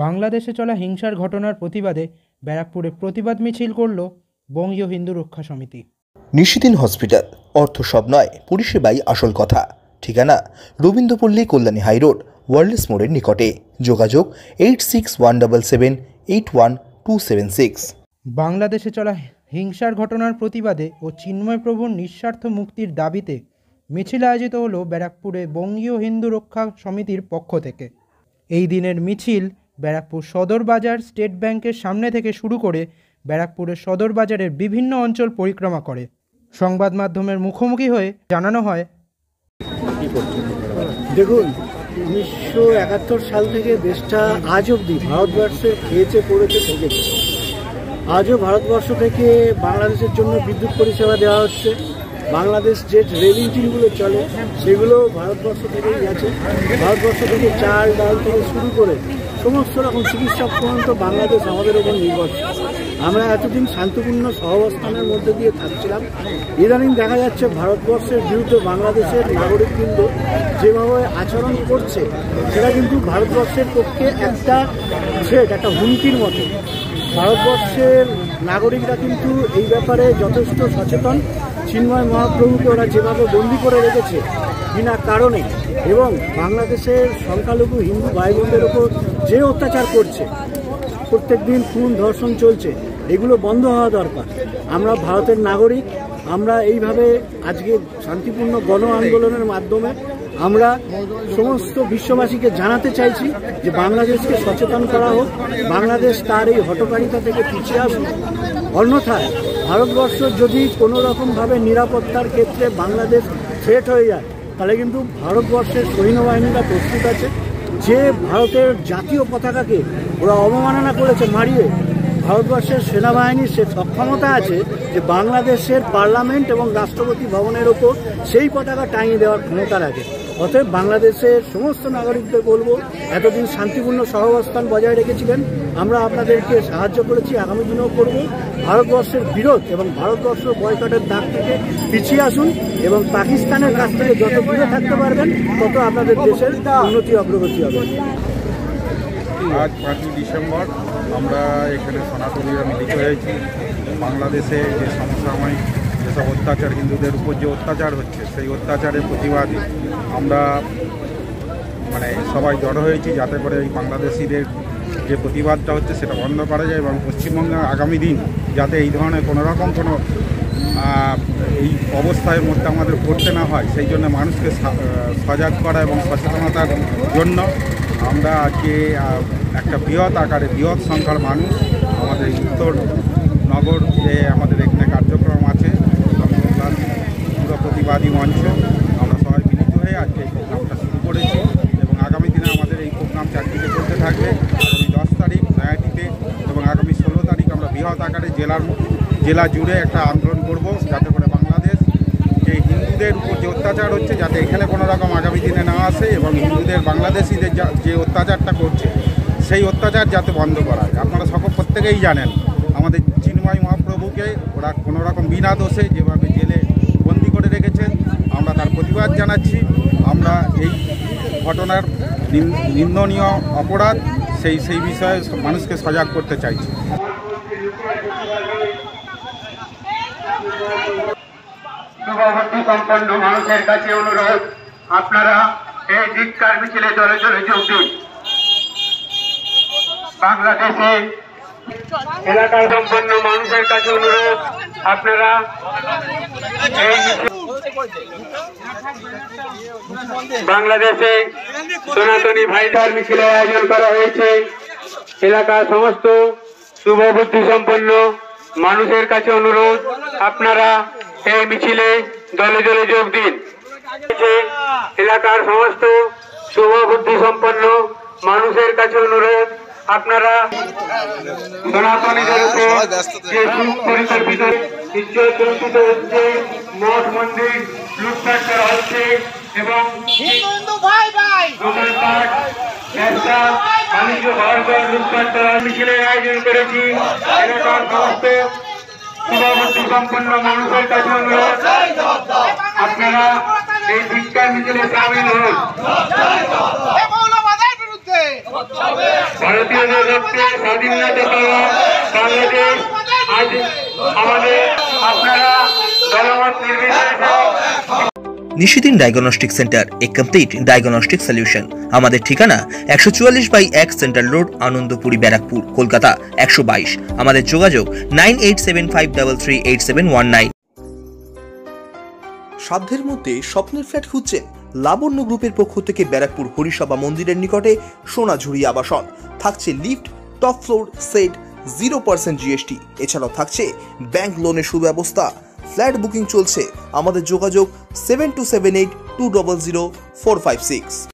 বাংলাদেশে চলা হিংসার ঘটনার প্রতিবাদে ব্যারাকপুরে প্রতিবাদ মিছিল করল বঙ্গীয় হিন্দু রক্ষা সমিতি। নিশিদিন হসপিটাল, অর্থ সব নয়, পরিষেবাই আসল কথা। ঠিকানা রবীন্দ্রপল্লী, কল্যাণী হাইরোড, ওয়ার্ল্ডস মোড়ের নিকটে। যোগাযোগ 8617781276। বাংলাদেশে চলা হিংসার ঘটনার প্রতিবাদে ও চিন্ময় প্রভুর নিঃস্বার্থ মুক্তির দাবিতে মিছিল আয়োজিত হল ব্যারাকপুরে বঙ্গীয় হিন্দু রক্ষা সমিতির পক্ষ থেকে। এই দিনের মিছিল ব্যারাকপুর সদর বাজার স্টেট ব্যাংকের সামনে থেকে শুরু করে ব্যারাকপুরের সদর বাজারের বিভিন্ন অঞ্চল পরিক্রমা করে। সংবাদ মাধ্যমের মুখোমুখি হয়ে জানানো হয়, দেখুন 1971 সাল থেকে দেশটা আজ অবধি ভারতবর্ষের খেয়েছে পড়েছে থেকেছে। আজও ভারতবর্ষ থেকে বাংলাদেশের জন্য বিদ্যুৎ পরিষেবা দেওয়া হচ্ছে। বাংলাদেশ যে রেল ইঞ্জিনগুলো চলে সেগুলো ভারতবর্ষ থেকেই গেছে। ভারতবর্ষ থেকে চাল ডাল থেকে শুরু করে সমস্ত রকম চিকিৎসা পর্যন্ত বাংলাদেশ আমাদের ওপর নির্ভরশীল। আমরা এতদিন শান্তিপূর্ণ সহাবস্থানের মধ্যে দিয়ে থাকছিলাম। ইদানিং দেখা যাচ্ছে ভারতবর্ষের বিরুদ্ধে বাংলাদেশের নাগরিকবৃন্দ যেভাবে আচরণ করছে সেটা কিন্তু ভারতবর্ষের পক্ষে একটা থ্রেট, একটা হুমকির মতো। ভারতবর্ষের নাগরিকরা কিন্তু এই ব্যাপারে যথেষ্ট সচেতন। চিন্ময় মহাপ্রভুকে ওরা যেভাবে বন্দি করে রেখেছে বিনা কারণে, এবং বাংলাদেশের সংখ্যালঘু হিন্দু ভাই বোনদের ওপর যে অত্যাচার করছে, প্রত্যেক দিন খুন ধর্ষণ চলছে, এগুলো বন্ধ হওয়া দরকার। আমরা ভারতের নাগরিক, আমরা এইভাবে আজকে শান্তিপূর্ণ গণ আন্দোলনের মাধ্যমে আমরা সমস্ত বিশ্ববাসীকে জানাতে চাইছি যে বাংলাদেশকে সচেতন করা হোক, বাংলাদেশ তার এই হঠকারিতা থেকে পিছিয়ে আসুক। অন্যথায় ভারতবর্ষ যদি কোনো রকমভাবে নিরাপত্তার ক্ষেত্রে বাংলাদেশ থ্রেট হয়ে যায়, তাহলে কিন্তু ভারতবর্ষের সৈন্যবাহিনীরা প্রস্তুত আছে। যে ভারতের জাতীয় পতাকাকে ওরা অবমাননা করেছে মারিয়ে, ভারতবর্ষের সেনাবাহিনীর সে সক্ষমতা আছে যে বাংলাদেশের পার্লামেন্ট এবং রাষ্ট্রপতি ভবনের ওপর সেই পতাকা টাঙিয়ে দেওয়ার ক্ষমতা রাখে। অতএব বাংলাদেশের সমস্ত নাগরিকদের বলবো, এতদিন শান্তিপূর্ণ সহাবস্থান বজায় রেখেছিলেন, আমরা আপনাদেরকে সাহায্য করেছি, আগামী দিনেও করব। ভারতবর্ষের বিরোধ এবং ভারতবর্ষ বয়কটের দাগ থেকে পিছিয়ে আসুন, এবং পাকিস্তানের কাছ থেকে যত দূরে থাকতে পারবেন তত আপনাদের দেশের উন্নতি অগ্রগতি হবে। আজ 5ই ডিসেম্বর আমরা এখানে সনাতনীরা মিলিত হয়েছি। বাংলাদেশে যে সমসাময়িক যেসব অত্যাচার, হিন্দুদের উপর যে অত্যাচার হচ্ছে, সেই অত্যাচারের প্রতিবাদে আমরা সবাই জড়ো হয়েছি, যাতে করে এই বাংলাদেশিদের যে প্রতিবাদটা হচ্ছে সেটা বন্ধ করা যায়, এবং পশ্চিমবঙ্গে আগামী দিন যাতে এই ধরনের কোনোরকম কোনো এই অবস্থার মধ্যে আমাদের পড়তে না হয়, সেই জন্য মানুষকে সজাগ করা এবং সচেতনতার জন্য আমরা আজকে একটা বৃহৎ আকারে বৃহৎ সংখ্যার মানুষ আমাদের উত্তর নগর যে আমাদের এখানে কার্যক্রম আছে পুরো প্রতিবাদী মঞ্চ, আমরা সবাই মিলিত হয়ে আজকে এই প্রোগ্রামটা শুরু করেছি, এবং আগামী দিনে আমাদের এই প্রোগ্রাম চারদিকে চলতে থাকবে। আগামী 10 তারিখ নয়াটিতে এবং আগামী 16 তারিখ আমরা বৃহৎ আকারে জেলা জুড়ে একটা আন্দোলন করব, যাতে করে বাংলাদেশ যে হিন্দুদের উপর যে অত্যাচার হচ্ছে যাতে এখানে কোনো রকম আগামী দিনে না আসে, এবং হিন্দুদের বাংলাদেশিদের যে অত্যাচারটা করছে সেই অত্যাচার যাতে বন্ধ করা হয়। আপনারা প্রত্যেকেই জানেন আমাদের চিন্ময় মহাপ্রভুকে ওরা কোনো রকম বিনা দোষে যেভাবে জেলে বন্দি করে রেখেছেন, আমরা তার প্রতিবাদ জানাচ্ছি। আমরা এই ঘটনার নিন্দনীয় অপরাধ সেই বিষয়ে মানুষকে সজাগ করতে চাইছি। শুভবুদ্ধি সম্পন্ন মানুষের কাছে অনুরোধ, আপনারা এই ধিক্কার মিছিলে দলে দলে যোগ দিন। বাংলাদেশে এলাকার সম্পন্ন মানুষের কাছে অনুরোধ, আপনারা এই বাংলাদেশে সনাতনী ভাইটার মিছিলের আয়োজন করা হয়েছে। এলাকার সমস্ত শুভবুদ্ধি সম্পন্ন মানুষের কাছে অনুরোধ, আপনারা এই মিছিলে দলে দলে যোগ দিন। এলাকার সমস্ত শুভবুদ্ধি সম্পন্ন মানুষের কাছে অনুরোধ, আপনারা সনাতনীদের উপর যে সুপরিকল্পিত ইচ্ছাকল্পিত হচ্ছে, মঠ মন্দির লুটপাট করা হচ্ছে, এবং দোকানপাট ব্যবসা বাণিজ্য ঘরঘর লুটপাট করার মিছিলের আয়োজন করেছি। এলাকার সমস্ত শুভবুদ্ধি সম্পন্ন মানুষের কাছে অনুরোধ, আপনারা এই ধিক্কার মিছিলে সামিল হন। ভারতীয় নিশিদিন ডায়াগনস্টিক সেন্টার, এ কমপ্লিট ডায়াগনস্টিক সলিউশন। আমাদের ঠিকানা 144/1 সেন্ট্রাল রোড, আনন্দপুরি, ব্যারাকপুর, কলকাতা 122। আমাদের যোগাযোগ 9875338719। সাধ্যের মধ্যে স্বপ্নের ফ্ল্যাট খুঁজছেন? লাবণ্য গ্রুপের পক্ষ থেকে ব্যারাকপুর হরিসভা মন্দিরের নিকটে সোনাঝুরি আবাসন। থাকছে lift, top floor, set, 0% GST। এছাড়াও থাকছে ব্যাংক লোনের সুব্যবস্থা। ফ্ল্যাট বুকিং চলছে। আমাদের যোগাযোগ 7278200456।